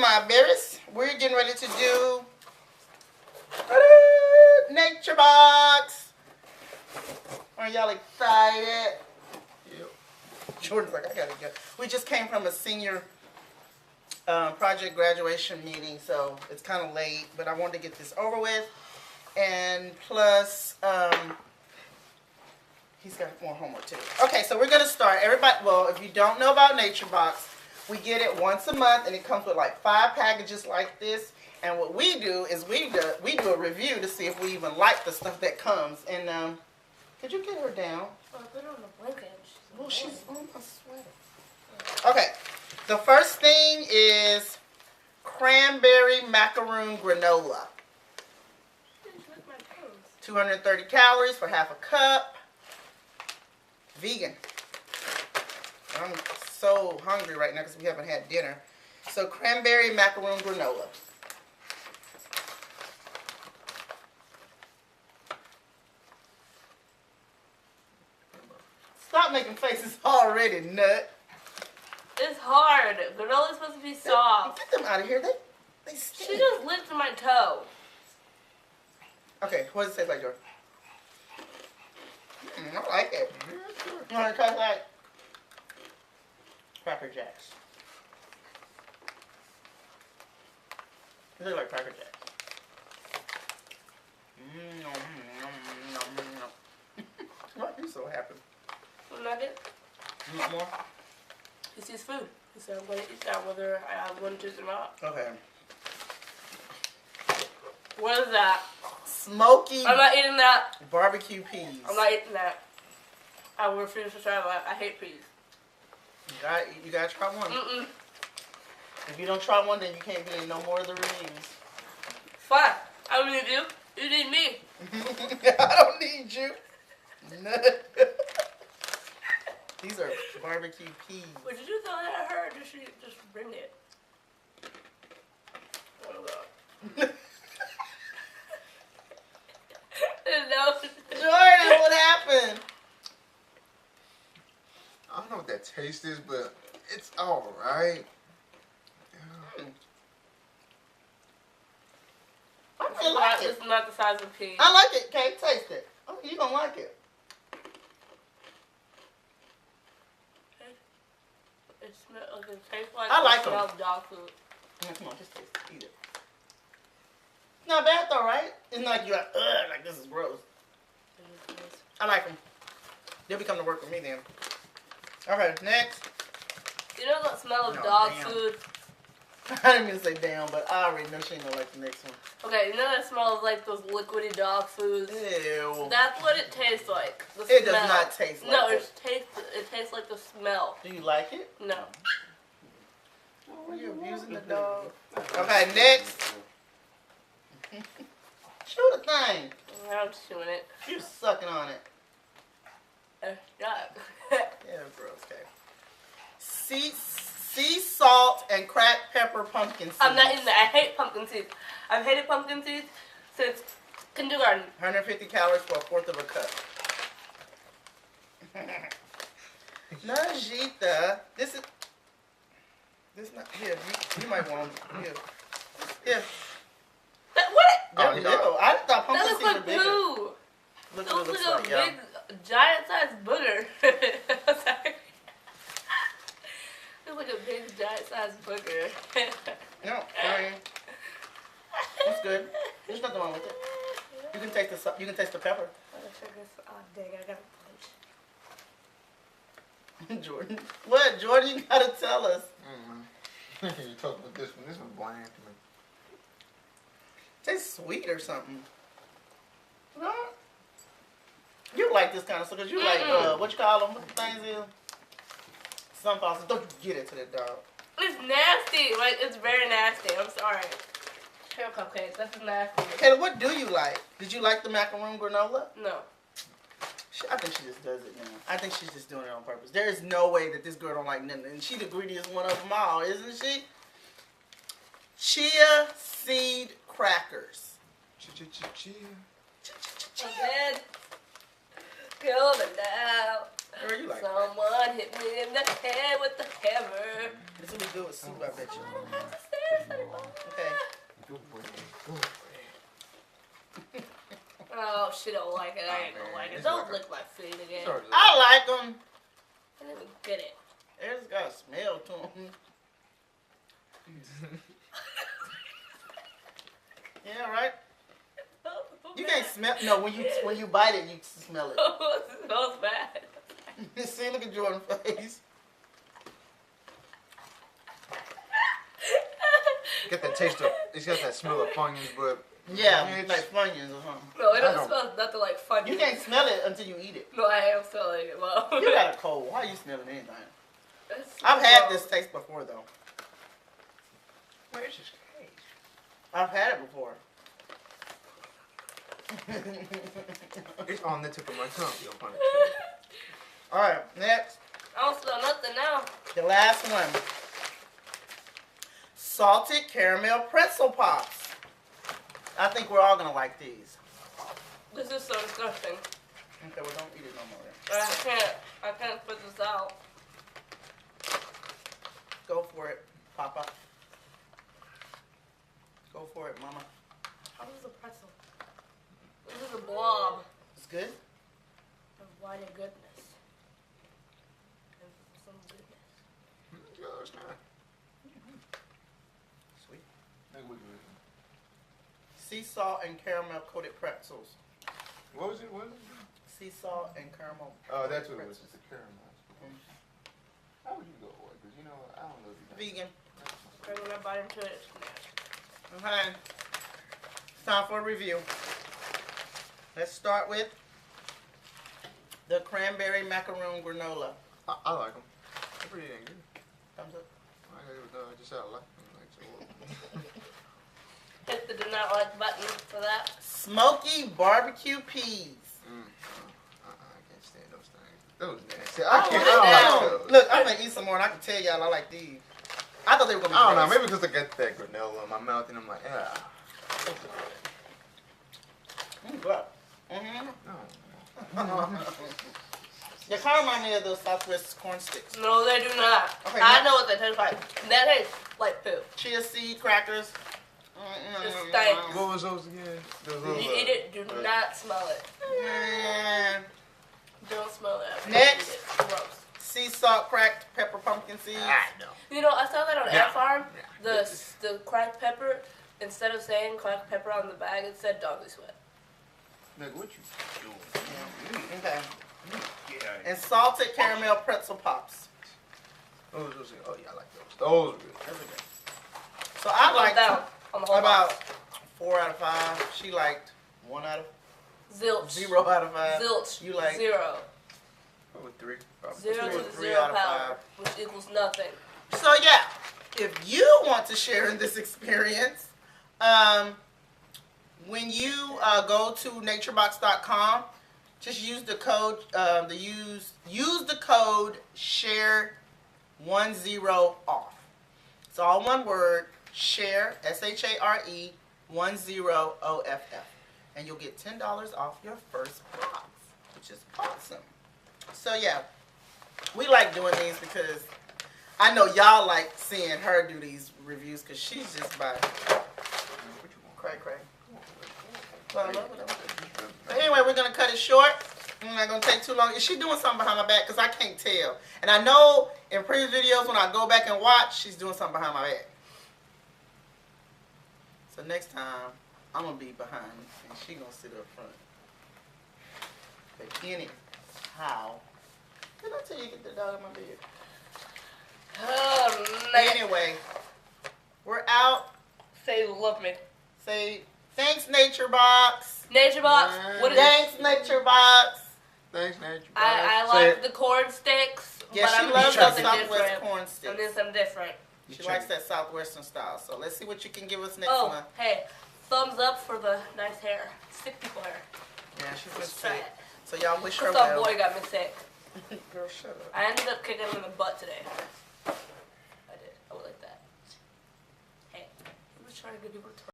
my berries. We're getting ready to do Nature Box. Are y'all excited? Yep. Jordan's like, I gotta go. We just came from a senior project graduation meeting, so it's kind of late, but I wanted to get this over with. And plus, he's got more homework too. Okay, so we're gonna start. Everybody, well, if you don't know about Nature Box, we get it once a month, and it comes with like 5 packages like this. And what we do is we do a review to see if we even like the stuff that comes. And could you get her down? Oh, put her on the blanket. Well, she's on a sweater. Okay, the first thing is Cranberry Macaron Granola. 230 calories for half a cup. Vegan. I'm so hungry right now because we haven't had dinner. So Cranberry Macaron Granola. Stop making faces already, nut. It's hard. Granola's supposed to be soft. Get them out of here. They stink. She just licked my toe. Okay, what does it taste like, George? I like it. You want to taste like Cracker Jacks? It tastes like Cracker Jacks. Why are you so happy? Nugget? You want more? It's his food. He said I'm going to eat that whether I want to or not. Okay. What is that? Smoky. I'm not eating that. BBQ peas. I'm not eating that. I will refuse to try that. I hate peas. You gotta try one. Mm-mm. If you don't try one, then you can't get no more of the reviews. Fine. I don't need you. You need me. I don't need you. These are barbecue peas. Wait, did you throw that at her or did she just bring it? Oh, God. No. Jordan, what happened? I don't know what that taste is, but it's alright. It's not the size of pea. I like it, Kate. Taste it. Oh, you gonna like it. It smells. It tastes like. I like it smells dog food. Yeah, come on, just taste it. Eat it. Not bad though, right? It's not like you're like, ugh, like this is gross. I like them. They'll be coming to work with me then. Okay, next. You know that smell of No, dog damn. food? I didn't mean to say damn, but I already know she ain't gonna like the next one. Okay, you know that smells like those liquidy dog foods? Ew. That's what it tastes like. The It smell. does not taste like No, it. it tastes like the smell. Do you like it? No. Are you abusing the dog? Okay, next. Chew the thing. I'm chewing it. You sucking on it. Stop. Yeah, gross, okay. Sea salt and cracked pepper pumpkin seeds. I'm not eating that. I hate pumpkin seeds. I've hated pumpkin seeds since kindergarten. 150 calories for a fourth of a cup. Najita, this not here. You might want here. Here. What? They're little. I thought That pumpkin looks seeds were like bigger. poo. Look That what it looks looks like like, a big, giant-sized booger. Sorry. Looks like a big, giant-sized booger. No, sorry. It's good. There's nothing wrong with it. You can taste the pepper. Oh, dang, I got a punch. Jordan. What? Jordan, you gotta tell us. You talk about this one. This one's bland to me. Tastes sweet or something. No? You like this kind of stuff because you like, what you call them? What the things is? Sunflower. Don't get it to the dog. It's nasty. Like, it's very nasty. I'm sorry. Shrimp cupcakes. That's nasty. Kayla, what do you like? Did you like the macaron granola? No. I think she just does it now. I think she's just doing it on purpose. There is no way that this girl don't like nothing. And she the greediest one of them all, isn't she? Chia seed crackers. Chia. Head. Kill me now. Girl, you like Someone hit me in the head with the hammer. This will be good with soup, I bet you. I don't have to say Okay. Go for it. Go for it. Oh, she don't like it. I ain't gonna man, like it. it's Don't like a- lick my food again. Sorry, I like them. I didn't even get it. They just got a smell to them. Yeah, right? You can't smell. No, when you bite it, you smell it. It smells bad. See, look at Jordan's face. Get that taste of. It's got that smell of Funyuns, but Yeah, it's- like Funyuns or something. No, it I doesn't don't- smell nothing like fun. You can't smell it until you eat it. No, I am smelling it. Well, You got a cold. Why are you smelling anything? It's I've had gross. this taste before, though. Where's this case? I've had it before. It's on the tip of my tongue. You'll find it. All right, next. I don't smell nothing now. The last one. Salted caramel pretzel pops. I think we're all going to like these. This is so disgusting. Okay, well, don't eat it no more. I can't put this out. Go for it, Papa. Go for it, Mama. How is a pretzel? This is a blob It's good? of white and goodness. And some goodness. Yeah, it's not. Sweet. Maybe we can- Sea salt and caramel coated pretzels. What was it? What was it? Sea salt and caramel. Oh, that's what it was. pretzels. It's the caramel. How would you go for it? Because, you know, I don't know if you Vegan. Okay, when I bite into it, it's nasty. Okay. It's time for a review. Let's start with the cranberry macaron granola. I like them. They're pretty dang good. Thumbs up. I just said I like them. Like, so, Hit the do not like button for that. Smoky BBQ Peas. I can't stand those things. Those nasty. I can't. I don't like those. Look, I'm gonna eat some more, and I can tell y'all I like these. I thought they were gonna be. I don't know. gross. Maybe because I got that granola in my mouth, and I'm like, yeah. Good. Mm-hmm. No. They kind of remind me of those Southwest corn sticks. No, they do not. Okay, I next. know what they taste like. That tastes like poo. Chia seed crackers. Just stinks. What was those again? Those little, You eat it, do not smell it. Don't smell it. after you Next. eat it. Gross. Sea salt cracked pepper pumpkin seeds. no. You know, I saw that on Ant Farm. Yeah. The cracked pepper, instead of saying cracked pepper on the bag, it said doggy sweat. Like, what you doing? Okay. Get out And salted caramel pretzel pops. Those, oh, yeah, I like those. Those are good. Those are good. So I liked down on the whole about box. 4 out of 5. She liked 1 out of Zilch. 0 out of 5. Zilch. You like 0. Probably 3. Probably. 0 2 to or the 3 zero out of power, which equals nothing. So yeah, if you want to share in this experience, when you go to naturebox.com, just use the code use the code SHARE10 off. It's all one word, share SHARE 10 OFF, and you'll get $10 off your first box, which is awesome. So yeah, we like doing these because I know y'all like seeing her do these reviews because she's just by cray cray. Well, I love it. But anyway, we're gonna cut it short. I'm not gonna take too long. Is she doing something behind my back? Because I can't tell. And I know in previous videos when I go back and watch, she's doing something behind my back. So next time, I'm gonna be behind and she gonna sit up front. But anyhow, did I tell you to get the dog in my bed? Oh, man. Anyway, we're out. Say you love me. Say thanks, Nature Box. Nature Box. What is it? Thanks, Nature Box. Thanks, Nature. I Say like it. the corn sticks, Yeah, but she I'm gonna loves do the something Southwest different. corn I'm sticks. doing something different. She likes that Southwestern style. So let's see what you can give us next Oh, month. hey, thumbs up for the nice hair. Sick people hair. Yeah, she's been Let's try sick. it. So y'all wish her Some well. boy got me sick. Girl, shut up. I ended up kicking him in the butt today. I did. I would like that. Hey, I'm just trying to give people a